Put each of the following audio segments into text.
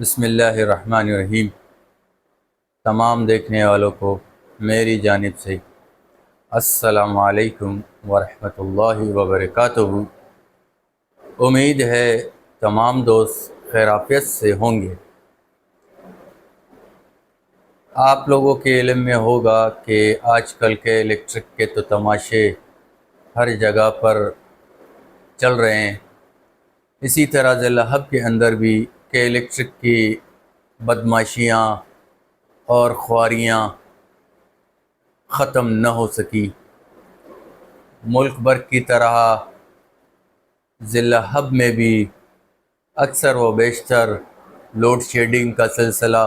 بسم اللہ الرحمن الرحیم۔ تمام دیکھنے والوں کو میری جانب سے السلام علیکم ورحمۃ اللہ وبرکاتہ۔ امید ہے تمام دوست خیرافیت سے ہوں گے۔ آپ لوگوں کے علم میں ہوگا کہ آج کل کے الیکٹرک کے تو تماشے ہر جگہ پر چل رہے ہیں۔ اسی طرح ضلع حب کے اندر بھی کہ الیکٹرک کی بدماشیاں اور خواریاں ختم نہ ہو سکی، ملک بھر کی طرح ضلع حب میں بھی اکثر و بیشتر لوڈ شیڈنگ کا سلسلہ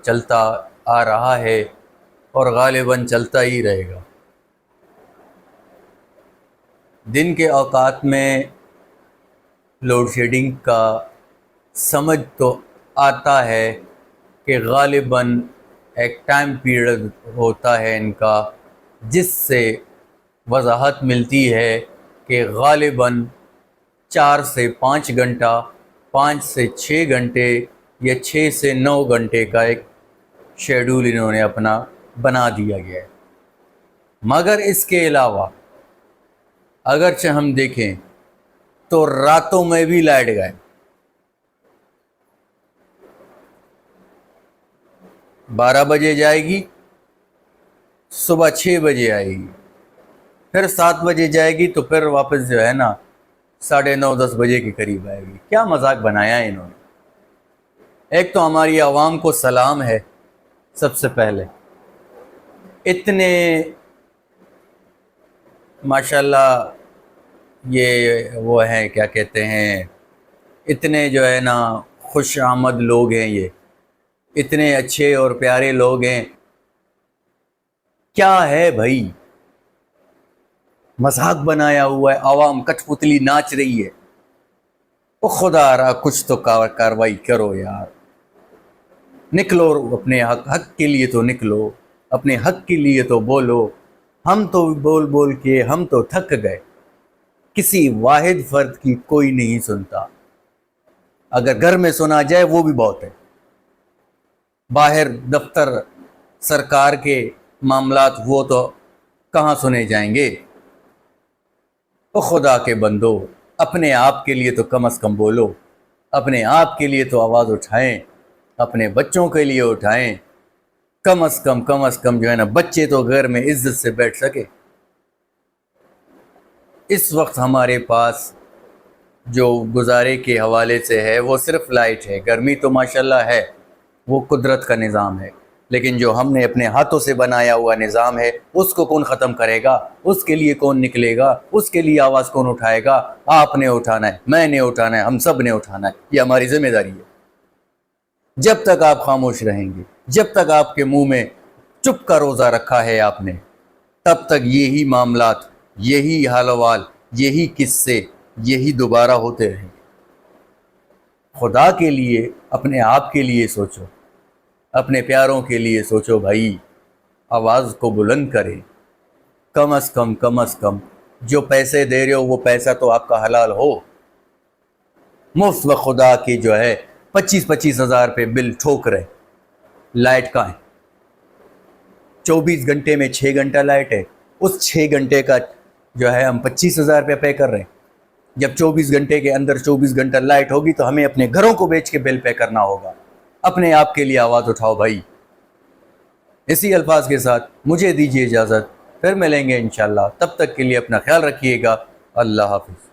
چلتا آ رہا ہے اور غالباً چلتا ہی رہے گا۔ دن کے اوقات میں لوڈ شیڈنگ کا سمجھ تو آتا ہے کہ غالباً ایک ٹائم پیریڈ ہوتا ہے ان کا، جس سے وضاحت ملتی ہے کہ غالباً 4 سے 5 گھنٹہ، 5 سے 6 گھنٹے یا 6 سے 9 گھنٹے کا ایک شیڈول انہوں نے اپنا بنا دیا گیا ہے۔ مگر اس کے علاوہ اگرچہ ہم دیکھیں تو راتوں میں بھی لائٹ گئے، 12 بجے جائے گی، صبح 6 بجے آئے گی، پھر 7 بجے جائے گی تو پھر واپس جو ہے نا 9:30 10 بجے کے قریب آئے گی۔ کیا مذاق بنایا ہے انہوں نے۔ ایک تو ہماری عوام کو سلام ہے سب سے پہلے، اتنے ماشاءاللہ یہ وہ ہیں کیا کہتے ہیں، اتنے جو ہے نا خوش آمد لوگ ہیں، یہ اتنے اچھے اور پیارے لوگ ہیں۔ کیا ہے بھائی، مذاق بنایا ہوا ہے، عوام کٹ پتلی ناچ رہی ہے۔ او خدا را کچھ تو کاروائی کرو یار، نکلو اپنے حق کے لیے تو نکلو، اپنے حق کے لیے تو بولو۔ ہم تو بول بول کے ہم تو تھک گئے، کسی واحد فرد کی کوئی نہیں سنتا۔ اگر گھر میں سنا جائے وہ بھی بہت ہے، باہر دفتر سرکار کے معاملات وہ تو کہاں سنے جائیں گے۔ او خدا کے بندو، اپنے آپ کے لیے تو کم از کم بولو، اپنے آپ کے لیے تو آواز اٹھائیں، اپنے بچوں کے لیے اٹھائیں، کم از کم جو ہے نا بچے تو گھر میں عزت سے بیٹھ سکے۔ اس وقت ہمارے پاس جو گزارے کے حوالے سے ہے وہ صرف لائٹ ہے، گرمی تو ماشاءاللہ ہے، وہ قدرت کا نظام ہے، لیکن جو ہم نے اپنے ہاتھوں سے بنایا ہوا نظام ہے اس کو کون ختم کرے گا؟ اس کے لیے کون نکلے گا؟ اس کے لیے آواز کون اٹھائے گا؟ آپ نے اٹھانا ہے، میں نے اٹھانا ہے، ہم سب نے اٹھانا ہے، یہ ہماری ذمہ داری ہے۔ جب تک آپ خاموش رہیں گے، جب تک آپ کے منہ میں چپ کا روزہ رکھا ہے آپ نے، تب تک یہی معاملات، یہی حال حوال، یہی قصے، یہی دوبارہ ہوتے رہیں گے۔ خدا کے لیے، اپنے آپ کے لیے سوچو، اپنے پیاروں کے لیے سوچو بھائی، آواز کو بلند کریں۔ کم از کم جو پیسے دے رہے ہو وہ پیسہ تو آپ کا حلال ہو۔ مفت و خدا کی جو ہے 25 ہزار پہ بل ٹھوک رہے، لائٹ کا ہے، 24 گھنٹے میں 6 گھنٹہ لائٹ ہے، اس 6 گھنٹے کا جو ہے ہم 25 ہزار پہ پے کر رہے ہیں۔ جب 24 گھنٹے کے اندر 24 گھنٹہ لائٹ ہوگی تو ہمیں اپنے گھروں کو بیچ کے بل پے کرنا ہوگا۔ اپنے آپ کے لیے آواز اٹھاؤ بھائی۔ اسی الفاظ کے ساتھ مجھے دیجیے اجازت، پھر ملیں گے انشاءاللہ، تب تک کے لیے اپنا خیال رکھیے گا۔ اللہ حافظ۔